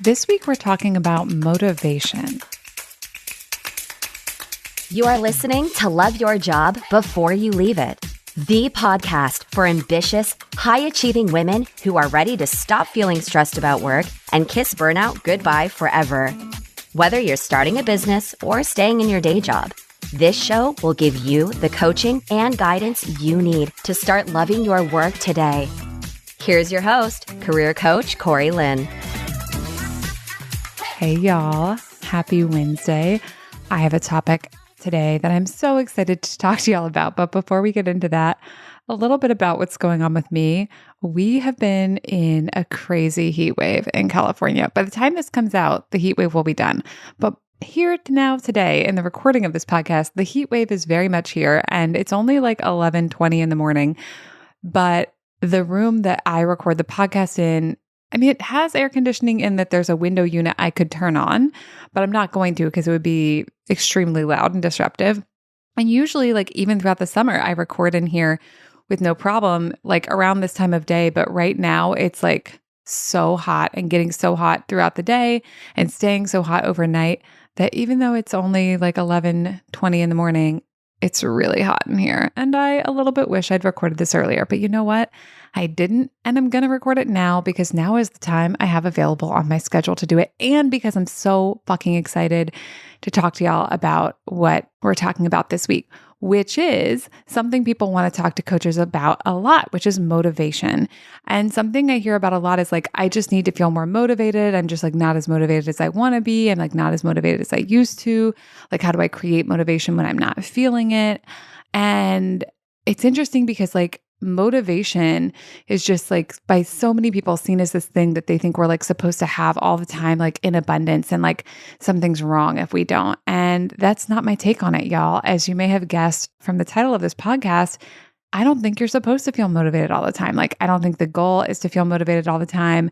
This week, we're talking about motivation. You are listening to Love Your Job Before You Leave It, the podcast for ambitious, high-achieving women who are ready to stop feeling stressed about work and kiss burnout goodbye forever. Whether you're starting a business or staying in your day job, this show will give you the coaching and guidance you need to start loving your work today. Here's your host, career coach Corey Lynn. Hey, y'all. Happy Wednesday. I have a topic today that I'm so excited to talk to y'all about. But before we get into that, a little bit about what's going on with me. We have been in a crazy heat wave in California. By the time this comes out, the heat wave will be done. But here now today in the recording of this podcast, the heat wave is very much here and it's only like 11:20 in the morning. But the room that I record the podcast in, it has air conditioning in that there's a window unit I could turn on, but I'm not going to because it would be extremely loud and disruptive. And usually, like even throughout the summer, I record in here with no problem, like around this time of day. But right now it's like so hot and getting so hot throughout the day and staying so hot overnight that even though it's only like 11:20 in the morning, it's really hot in here. And I a little bit wish I'd recorded this earlier, but you know what? I didn't, and I'm going to record it now because now is the time I have available on my schedule to do it. And because I'm so fucking excited to talk to y'all about what we're talking about this week, which is something people want to talk to coaches about a lot, which is motivation. And something I hear about a lot is like, I just need to feel more motivated. I'm just like not as motivated as I want to be. I'm like not as motivated as I used to. Like, how do I create motivation when I'm not feeling it? And it's interesting because like motivation is just like by so many people seen as this thing that they think we're like supposed to have all the time, like in abundance, and like something's wrong if we don't. And that's not my take on it, y'all. As you may have guessed from the title of this podcast, I don't think you're supposed to feel motivated all the time. Like, I don't think the goal is to feel motivated all the time.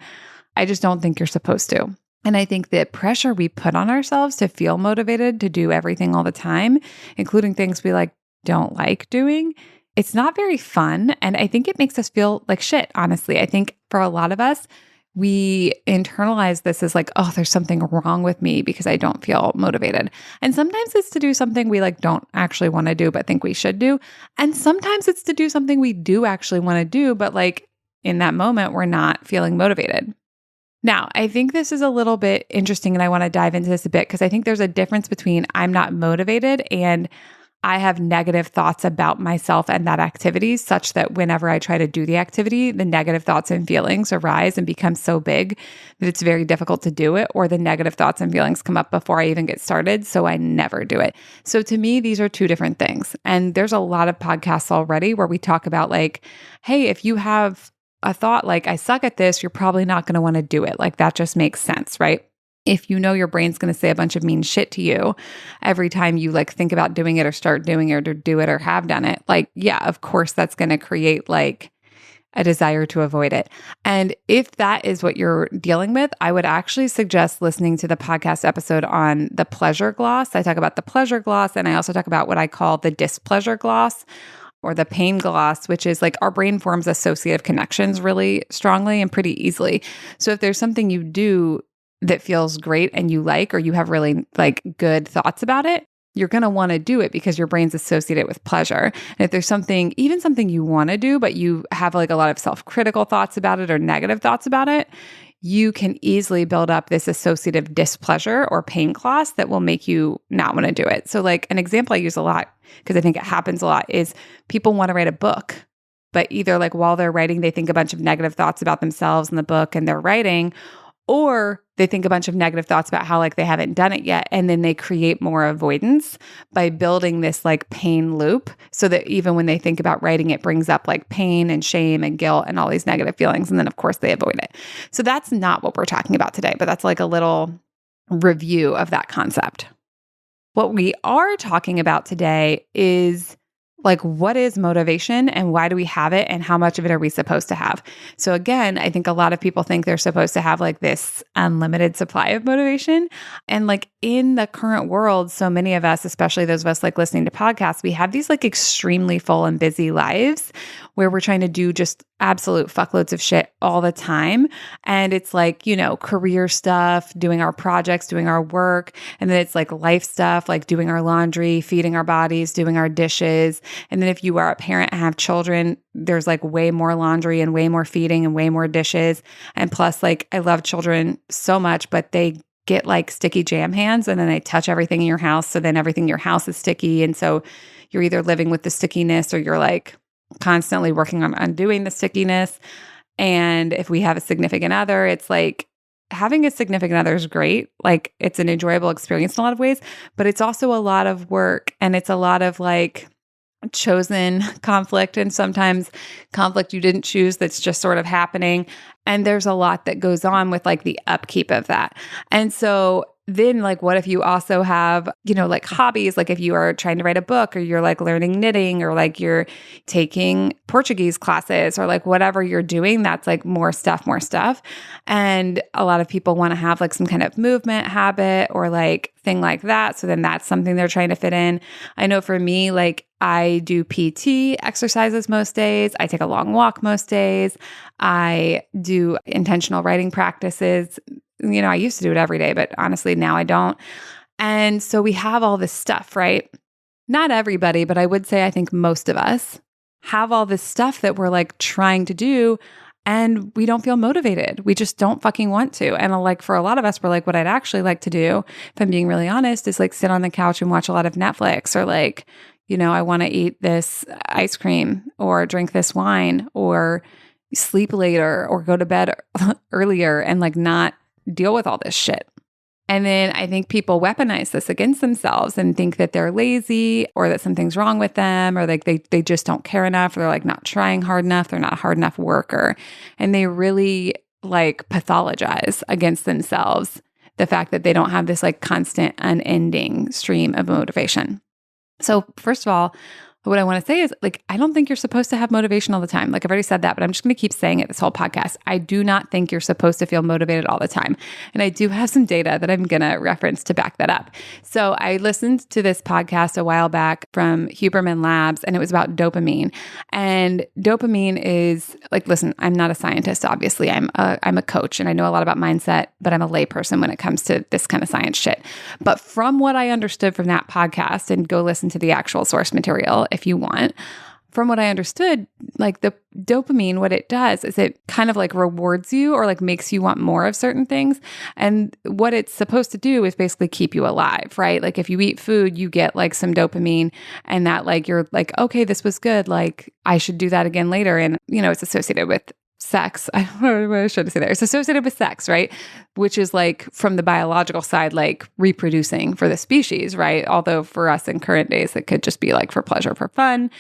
I just don't think you're supposed to. And I think the pressure we put on ourselves to feel motivated to do everything all the time, including things we like don't like doing, it's not very fun. And I think it makes us feel like shit, honestly. I think for a lot of us, we internalize this as like, oh, there's something wrong with me because I don't feel motivated. And sometimes it's to do something we like don't actually want to do, but think we should do. And sometimes it's to do something we do actually want to do, but like in that moment, we're not feeling motivated. Now, I think this is a little bit interesting and I want to dive into this a bit because I think there's a difference between I'm not motivated and I have negative thoughts about myself and that activity, such that whenever I try to do the activity, the negative thoughts and feelings arise and become so big that it's very difficult to do it, or the negative thoughts and feelings come up before I even get started, so I never do it. So to me, these are two different things. And there's a lot of podcasts already where we talk about like, hey, if you have a thought like, I suck at this, you're probably not going to want to do it. Like that just makes sense, right? If you know your brain's going to say a bunch of mean shit to you every time you like think about doing it or start doing it or do it or have done it, like, yeah, of course that's going to create like a desire to avoid it. And if that is what you're dealing with, I would actually suggest listening to the podcast episode on the pleasure gloss. I talk about the pleasure gloss, and I also talk about what I call the displeasure gloss or the pain gloss, which is like our brain forms associative connections really strongly and pretty easily. So if there's something you do that feels great and you like, or you have really like good thoughts about it, you're going to want to do it because your brain's associated with pleasure. And if there's something, even something you want to do, but you have like a lot of self-critical thoughts about it or negative thoughts about it, you can easily build up this associative displeasure or pain gloss that will make you not want to do it. So like an example I use a lot, because I think it happens a lot, is people want to write a book, but either like while they're writing, they think a bunch of negative thoughts about themselves in the book and they're writing, or they think a bunch of negative thoughts about how like they haven't done it yet. And then they create more avoidance by building this like pain loop so that even when they think about writing, it brings up like pain and shame and guilt and all these negative feelings. And then of course they avoid it. So that's not what we're talking about today, but that's like a little review of that concept. What we are talking about today is Like, what is motivation and why do we have it and how much of it are we supposed to have? So again, I think a lot of people think they're supposed to have like this unlimited supply of motivation. And like in the current world, so many of us, especially those of us like listening to podcasts, we have these like extremely full and busy lives where we're trying to do just absolute fuckloads of shit all the time. And it's like, you know, career stuff, doing our projects, doing our work. And then it's like life stuff, like doing our laundry, feeding our bodies, doing our dishes. And then if you are a parent and have children, there's like way more laundry and way more feeding and way more dishes. And plus, like, I love children so much, but they get like sticky jam hands and then they touch everything in your house. So then everything in your house is sticky. And so you're either living with the stickiness or you're like constantly working on undoing the stickiness. And if we have a significant other, it's like having a significant other is great. Like it's an enjoyable experience in a lot of ways, but it's also a lot of work and it's a lot of like chosen conflict and sometimes conflict you didn't choose that's just sort of happening. And there's a lot that goes on with like the upkeep of that. And so then like, what if you also have, you know, like hobbies, like if you are trying to write a book or you're like learning knitting or like you're taking Portuguese classes or like whatever you're doing, that's like more stuff. And a lot of people want to have like some kind of movement habit or like thing like that. So then that's something they're trying to fit in. I know for me, like I do PT exercises most days. I take a long walk most days. I do intentional writing practices. You know, I used to do it every day, but honestly, now I don't. And so we have all this stuff, right? Not everybody, but I would say I think most of us have all this stuff that we're like trying to do and we don't feel motivated. We just don't fucking want to. And like for a lot of us, we're like, what I'd actually like to do, if I'm being really honest, is like sit on the couch and watch a lot of Netflix or like, you know, I want to eat this ice cream or drink this wine or sleep later or go to bed earlier and like not deal with all this shit. And then I think people weaponize this against themselves and think that they're lazy or that something's wrong with them or like they just don't care enough or they're like not trying hard enough. They're not a hard enough worker. And they really like pathologize against themselves the fact that they don't have this like constant unending stream of motivation. So first of all, what I want to say is like, I don't think you're supposed to have motivation all the time. Like I've already said that, but I'm just going to keep saying it this whole podcast. I do not think you're supposed to feel motivated all the time. And I do have some data that I'm going to reference to back that up. So I listened to this podcast a while back from Huberman Labs, and it was about dopamine. And dopamine is like, listen, I'm not a scientist, obviously. I'm a coach and I know a lot about mindset, but I'm a layperson when it comes to this kind of science shit. But from what I understood from that podcast, and go listen to the actual source material if you want. From what I understood, like the dopamine, what it does is it kind of like rewards you or like makes you want more of certain things. And what it's supposed to do is basically keep you alive, right? Like if you eat food, you get like some dopamine and that like, you're like, okay, this was good. Like I should do that again later. And, you know, it's associated with sex. I don't know what I should say there. It's associated with sex, right? Which is like from the biological side, like reproducing for the species, right? Although for us in current days, it could just be like for pleasure, for fun.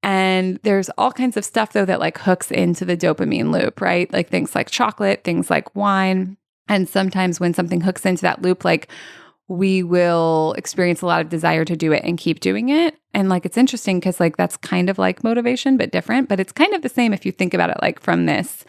And there's all kinds of stuff though that like hooks into the dopamine loop, right? Like things like chocolate, things like wine. And sometimes when something hooks into that loop, like we will experience a lot of desire to do it and keep doing it. And like, it's interesting because like, that's kind of like motivation, but different, but it's kind of the same if you think about it, like from this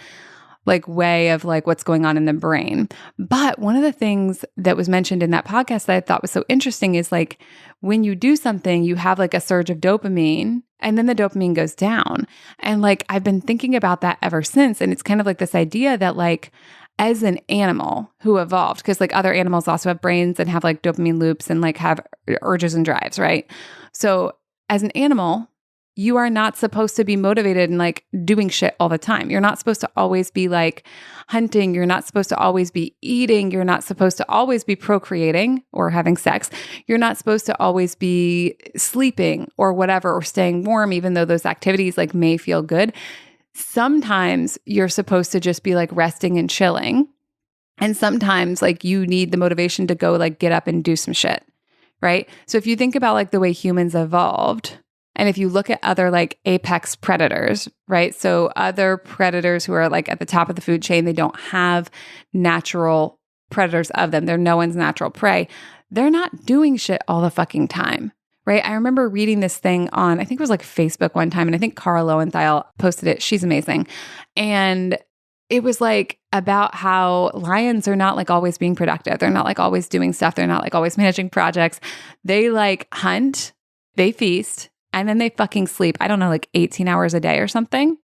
like way of like what's going on in the brain. But one of the things that was mentioned in that podcast that I thought was so interesting is like, when you do something, you have like a surge of dopamine and then the dopamine goes down. And like, I've been thinking about that ever since. And it's kind of like this idea that like, as an animal who evolved, because like other animals also have brains and have like dopamine loops and like have urges and drives, right? So as an animal, you are not supposed to be motivated and like doing shit all the time. You're not supposed to always be like hunting. You're not supposed to always be eating. You're not supposed to always be procreating or having sex. You're not supposed to always be sleeping or whatever, or staying warm, even though those activities like may feel good. Sometimes you're supposed to just be like resting and chilling. And sometimes like you need the motivation to go like get up and do some shit, right? So if you think about like the way humans evolved, and if you look at other like apex predators, right? So other predators who are like at the top of the food chain, they don't have natural predators of them. They're no one's natural prey. They're not doing shit all the fucking time, right? I remember reading this thing on, I think it was like Facebook one time, and I think Cara Lowenthal posted it. She's amazing. And it was like about how lions are not like always being productive. They're not like always doing stuff. They're not like always managing projects. They like hunt, they feast, and then they fucking sleep. I don't know, like 18 hours a day or something.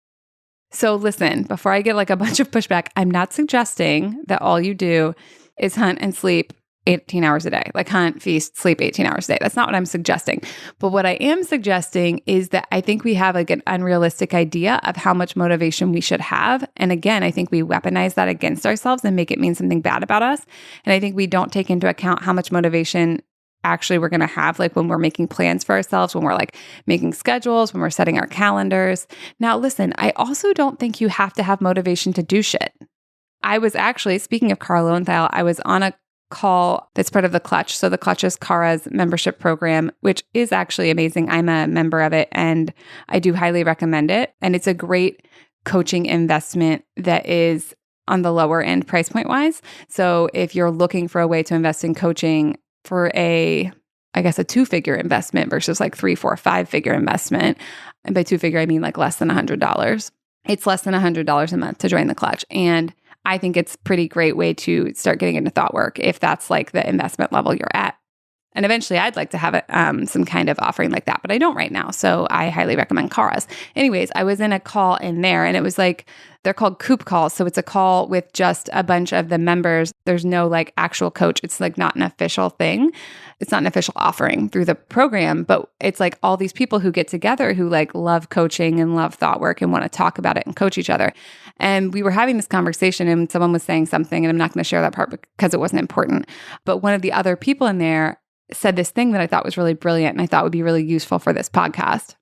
So listen, before I get like a bunch of pushback, I'm not suggesting that all you do is hunt and sleep 18 hours a day, like hunt, feast, sleep 18 hours a day. That's not what I'm suggesting. But what I am suggesting is that I think we have like an unrealistic idea of how much motivation we should have. And again, I think we weaponize that against ourselves and make it mean something bad about us. And I think we don't take into account how much motivation actually we're going to have, like when we're making plans for ourselves, when we're like making schedules, when we're setting our calendars. Now, listen, I also don't think you have to have motivation to do shit. I was actually, speaking of Cara Lowenthal, I was on a call that's part of The Clutch. So The Clutch is Cara's membership program, which is actually amazing. I'm a member of it and I do highly recommend it. And it's a great coaching investment that is on the lower end price point wise. So if you're looking for a way to invest in coaching for a 2-figure investment versus like 3, 4, 5-figure investment, and by 2-figure, I mean like less than $100. It's less than $100 a month to join The Clutch. And I think it's a pretty great way to start getting into thought work if that's like the investment level you're at. And eventually I'd like to have some kind of offering like that, but I don't right now. So I highly recommend Cara's. Anyways, I was in a call in there and it was like, they're called Coop calls. So it's a call with just a bunch of the members. There's no like actual coach. It's like not an official thing. It's not an official offering through the program, but it's like all these people who get together who like love coaching and love thought work and want to talk about it and coach each other. And we were having this conversation and someone was saying something, and I'm not going to share that part because it wasn't important. But one of the other people in there said this thing that I thought was really brilliant and I thought would be really useful for this podcast.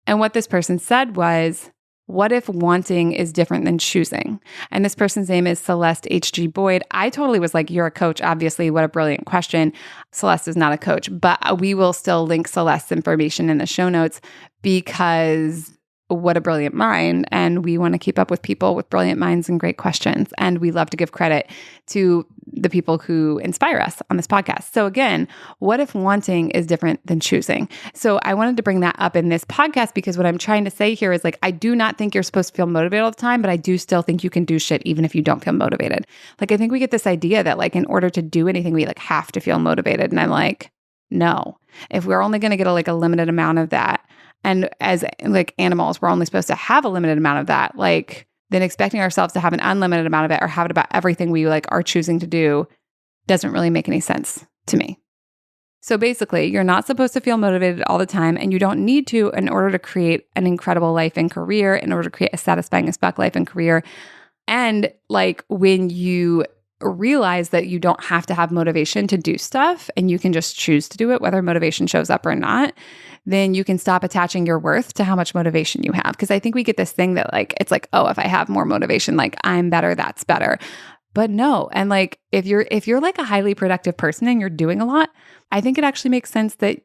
And what this person said was, what if wanting is different than choosing? And this person's name is Celeste H.G. Boyd. I totally was like, you're a coach. Obviously, what a brilliant question. Celeste is not a coach, but we will still link Celeste's information in the show notes because what a brilliant mind. And we want to keep up with people with brilliant minds and great questions. And we love to give credit to the people who inspire us on this podcast. So again, what if wanting is different than choosing? So I wanted to bring that up in this podcast because what I'm trying to say here is like, I do not think you're supposed to feel motivated all the time, but I do still think you can do shit even if you don't feel motivated. Like, I think we get this idea that like, in order to do anything, we like have to feel motivated. And I'm like, no, if we're only going to get a limited amount of that, and as like animals, we're only supposed to have a limited amount of that, like then expecting ourselves to have an unlimited amount of it or have it about everything we like are choosing to do doesn't really make any sense to me. So basically, you're not supposed to feel motivated all the time, and you don't need to in order to create an incredible life and career, in order to create a satisfying as fuck life and career. And like when you realize that you don't have to have motivation to do stuff and you can just choose to do it, whether motivation shows up or not, then you can stop attaching your worth to how much motivation you have. Because I think we get this thing that like, it's like, oh, if I have more motivation, like I'm better, that's better. But no. And like, if you're like a highly productive person and you're doing a lot, I think it actually makes sense that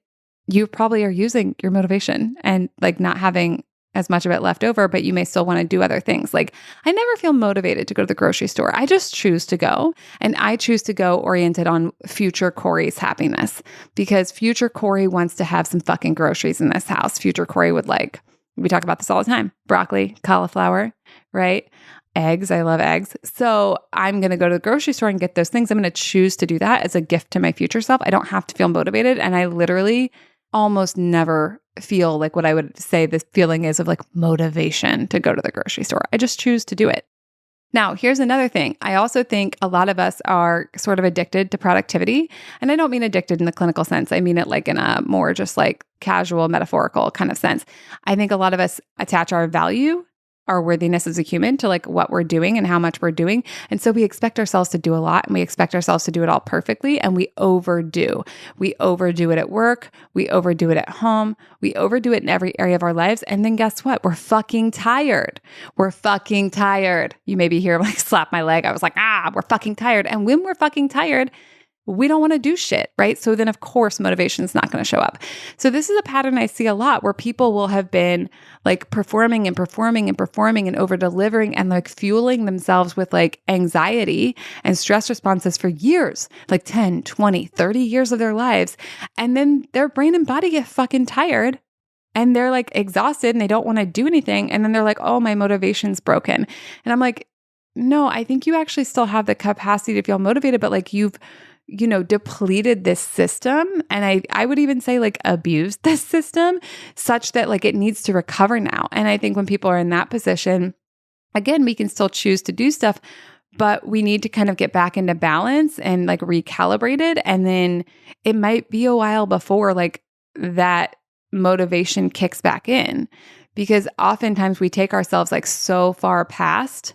you probably are using your motivation and like not having as much of it left over, but you may still want to do other things. Like, I never feel motivated to go to the grocery store. I just choose to go, and I choose to go oriented on future Corey's happiness, because future Corey wants to have some fucking groceries in this house. Future Corey would like, we talk about this all the time, broccoli, cauliflower, right? Eggs. I love eggs. So I'm going to go to the grocery store and get those things. I'm going to choose to do that as a gift to my future self. I don't have to feel motivated. And I literally almost never feel like what I would say this feeling is of like motivation to go to the grocery store. I just choose to do it. Now, here's another thing. I also think a lot of us are sort of addicted to productivity. And I don't mean addicted in the clinical sense. I mean it like in a more just like casual, metaphorical kind of sense. I think a lot of us attach our value, our worthiness as a human to like what we're doing and how much we're doing. And so we expect ourselves to do a lot, and we expect ourselves to do it all perfectly, and we overdo. We overdo it at work. We overdo it at home. We overdo it in every area of our lives. And then guess what? We're fucking tired. We're fucking tired. You maybe hear like slap my leg. I was like, we're fucking tired. And when we're fucking tired, we don't want to do shit, right? So then of course motivation is not going to show up. So this is a pattern I see a lot where people will have been like performing and over delivering and like fueling themselves with like anxiety and stress responses for years, like 10, 20, 30 years of their lives. And then their brain and body get fucking tired and they're like exhausted and they don't want to do anything. And then they're like, oh, my motivation's broken. And I'm like, no, I think you actually still have the capacity to feel motivated, but like you've depleted this system. And I would even say like abused this system such that like it needs to recover now. And I think when people are in that position, again, we can still choose to do stuff, but we need to kind of get back into balance and like recalibrate it. And then it might be a while before like that motivation kicks back in, because oftentimes we take ourselves like so far past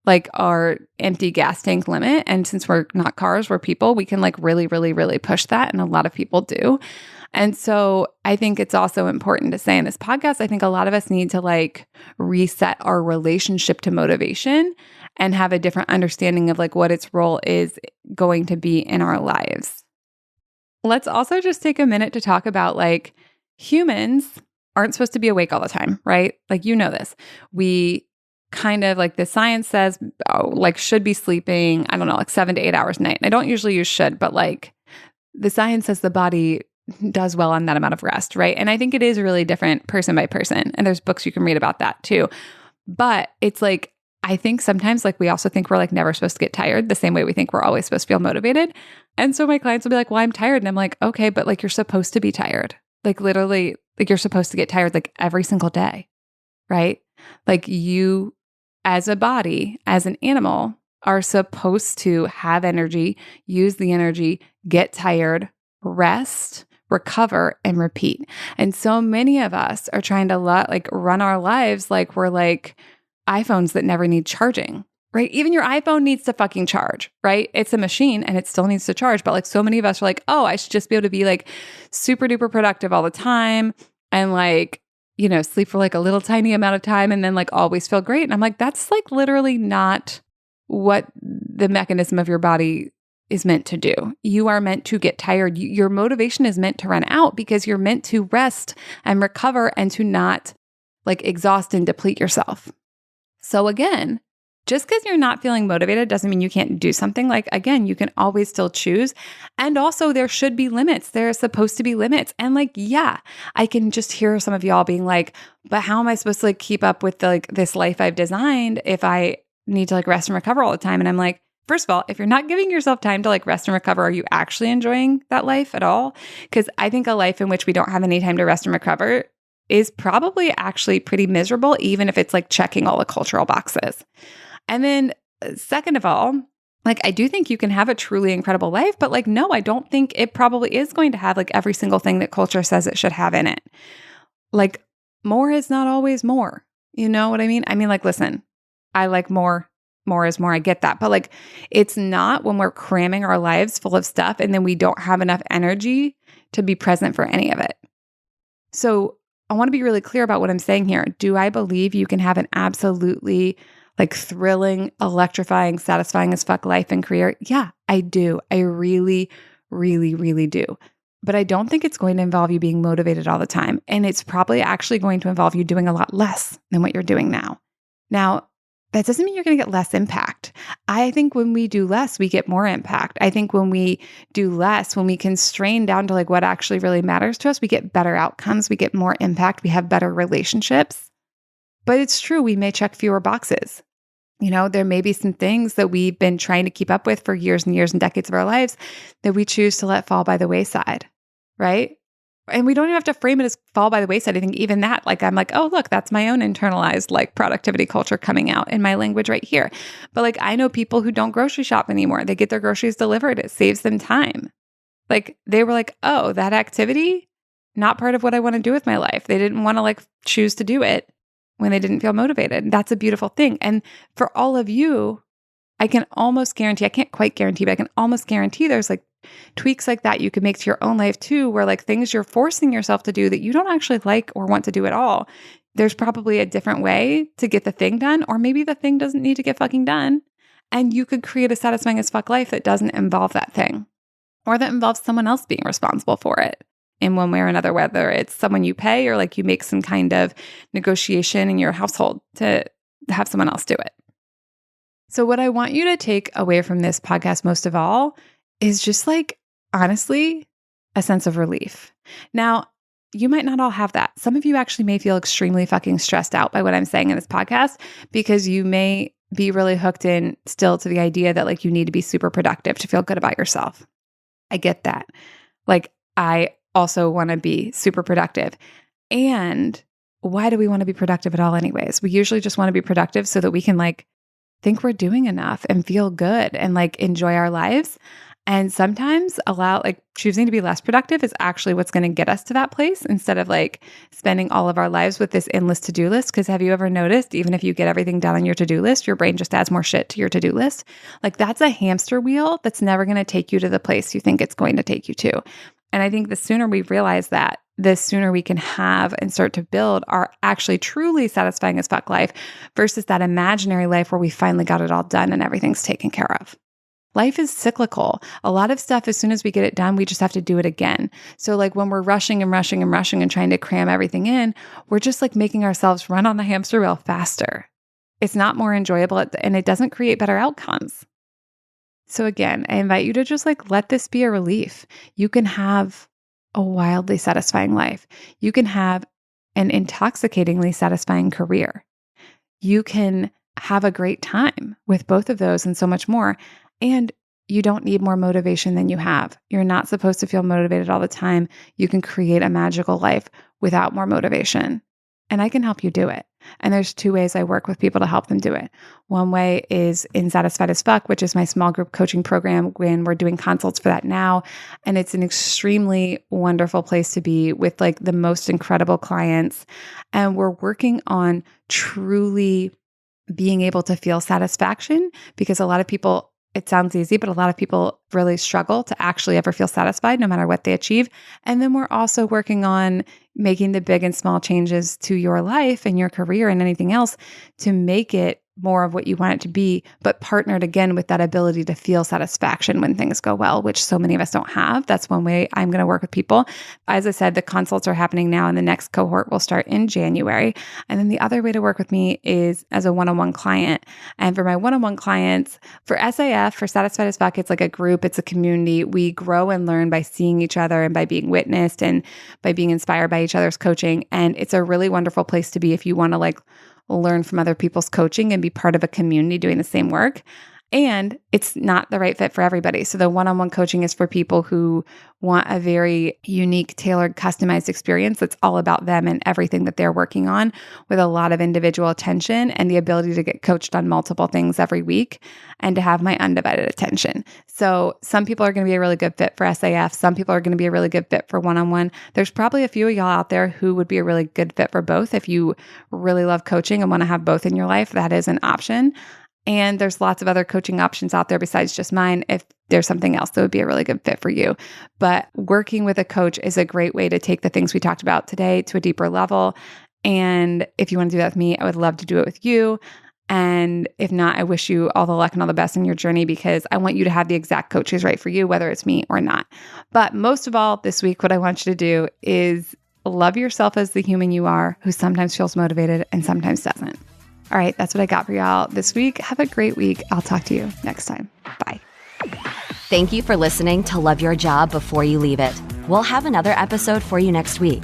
like our empty gas tank limit. And since we're not cars, we're people, we can like really, really, really push that. And a lot of people do. And so I think it's also important to say in this podcast, I think a lot of us need to like reset our relationship to motivation and have a different understanding of like what its role is going to be in our lives. Let's also just take a minute to talk about like humans aren't supposed to be awake all the time, right? Like, you know this. We kind of like the science says, like should be sleeping, I don't know, like 7 to 8 hours a night. And I don't usually use should, but like the science says the body does well on that amount of rest, right? And I think it is really different person by person. And there's books you can read about that too. But it's like, I think sometimes like we also think we're like never supposed to get tired the same way we think we're always supposed to feel motivated. And so my clients will be like, well, I'm tired. And I'm like, okay, but like you're supposed to be tired. Like literally, like you're supposed to get tired like every single day, right? Like you as a body, as an animal, are supposed to have energy, use the energy, get tired, rest, recover, and repeat. And so many of us are trying to like run our lives like we're like iPhones that never need charging, right? Even your iPhone needs to fucking charge, right? It's a machine and it still needs to charge. But like so many of us are like, oh, I should just be able to be like super duper productive all the time and like, sleep for like a little tiny amount of time and then like always feel great. And I'm like, that's like literally not what the mechanism of your body is meant to do. You are meant to get tired. Your motivation is meant to run out because you're meant to rest and recover and to not like exhaust and deplete yourself. So again, just because you're not feeling motivated doesn't mean you can't do something. Like, again, you can always still choose. And also there should be limits. There are supposed to be limits. And like, yeah, I can just hear some of y'all being like, but how am I supposed to like keep up with like this life I've designed if I need to like rest and recover all the time? And I'm like, first of all, if you're not giving yourself time to like rest and recover, are you actually enjoying that life at all? Because I think a life in which we don't have any time to rest and recover is probably actually pretty miserable, even if it's like checking all the cultural boxes. And then second of all, like I do think you can have a truly incredible life, but like, no, I don't think it probably is going to have like every single thing that culture says it should have in it. Like more is not always more. You know what I mean? I mean, like, listen, I like more is more. I get that. But like, it's not when we're cramming our lives full of stuff and then we don't have enough energy to be present for any of it. So I want to be really clear about what I'm saying here. Do I believe you can have an absolutely like thrilling, electrifying, satisfying as fuck life and career? Yeah, I do. I really, really, really do. But I don't think it's going to involve you being motivated all the time. And it's probably actually going to involve you doing a lot less than what you're doing now. Now, that doesn't mean you're going to get less impact. I think when we do less, we get more impact. I think when we do less, when we constrain down to like what actually really matters to us, we get better outcomes, we get more impact, we have better relationships. But it's true, we may check fewer boxes. There may be some things that we've been trying to keep up with for years and years and decades of our lives that we choose to let fall by the wayside, right? And we don't even have to frame it as fall by the wayside. I think even that, like, I'm like, oh, look, that's my own internalized like productivity culture coming out in my language right here. But like, I know people who don't grocery shop anymore. They get their groceries delivered. It saves them time. Like they were like, oh, that activity, not part of what I want to do with my life. They didn't want to like choose to do it when they didn't feel motivated. That's a beautiful thing. And for all of you, I can almost guarantee, I can't quite guarantee, but I can almost guarantee there's like tweaks like that you can make to your own life too, where like things you're forcing yourself to do that you don't actually like or want to do at all. There's probably a different way to get the thing done, or maybe the thing doesn't need to get fucking done. And you could create a satisfying as fuck life that doesn't involve that thing. or that involves someone else being responsible for it in one way or another, whether it's someone you pay or like you make some kind of negotiation in your household to have someone else do it. So what I want you to take away from this podcast most of all is just like, honestly, a sense of relief. Now, you might not all have that. Some of you actually may feel extremely fucking stressed out by what I'm saying in this podcast because you may be really hooked in still to the idea that like you need to be super productive to feel good about yourself. I get that. Like, I also want to be super productive. And why do we want to be productive at all anyways? We usually just want to be productive so that we can like think we're doing enough and feel good and like enjoy our lives. And sometimes choosing to be less productive is actually what's going to get us to that place instead of like spending all of our lives with this endless to-do list. Because have you ever noticed, even if you get everything done on your to-do list, your brain just adds more shit to your to-do list? Like that's a hamster wheel that's never going to take you to the place you think it's going to take you to. And I think the sooner we realize that, the sooner we can have and start to build our actually truly satisfying as fuck life versus that imaginary life where we finally got it all done and everything's taken care of. Life is cyclical. A lot of stuff, as soon as we get it done, we just have to do it again. So like when we're rushing and trying to cram everything in, we're just like making ourselves run on the hamster wheel faster. It's not more enjoyable and it doesn't create better outcomes. So again, I invite you to just like let this be a relief. You can have a wildly satisfying life. You can have an intoxicatingly satisfying career. You can have a great time with both of those and so much more. And you don't need more motivation than you have. You're not supposed to feel motivated all the time. You can create a magical life without more motivation. And I can help you do it. And there's 2 ways I work with people to help them do it. One way is in Satisfied as Fuck, which is my small group coaching program when we're doing consults for that now. And it's an extremely wonderful place to be with like the most incredible clients. And we're working on truly being able to feel satisfaction because a lot of people, it sounds easy, but a lot of people really struggle to actually ever feel satisfied no matter what they achieve. And then we're also working on making the big and small changes to your life and your career and anything else to make it more of what you want it to be, but partnered again with that ability to feel satisfaction when things go well, which so many of us don't have. That's one way I'm going to work with people. As I said, the consults are happening now and the next cohort will start in January. And then the other way to work with me is as a one-on-one client. And for my one-on-one clients, for SAF, for Satisfied as Fuck, it's like a group, it's a community. We grow and learn by seeing each other and by being witnessed and by being inspired by each other's coaching. And it's a really wonderful place to be if you want to like learn from other people's coaching and be part of a community doing the same work. And it's not the right fit for everybody. So the one-on-one coaching is for people who want a very unique, tailored, customized experience that's all about them and everything that they're working on with a lot of individual attention and the ability to get coached on multiple things every week and to have my undivided attention. So some people are going to be a really good fit for SAF. Some people are going to be a really good fit for one-on-one. There's probably a few of y'all out there who would be a really good fit for both. If you really love coaching and want to have both in your life, that is an option. And there's lots of other coaching options out there besides just mine if there's something else that would be a really good fit for you. But working with a coach is a great way to take the things we talked about today to a deeper level. And if you want to do that with me, I would love to do it with you. And if not, I wish you all the luck and all the best in your journey because I want you to have the exact coach who's right for you, whether it's me or not. But most of all, this week, what I want you to do is love yourself as the human you are, who sometimes feels motivated and sometimes doesn't. All right, that's what I got for y'all this week. Have a great week. I'll talk to you next time. Bye. Thank you for listening to Love Your Job Before You Leave It. We'll have another episode for you next week.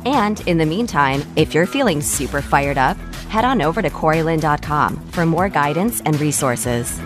And in the meantime, if you're feeling super fired up, head on over to CoreyLynn.com for more guidance and resources.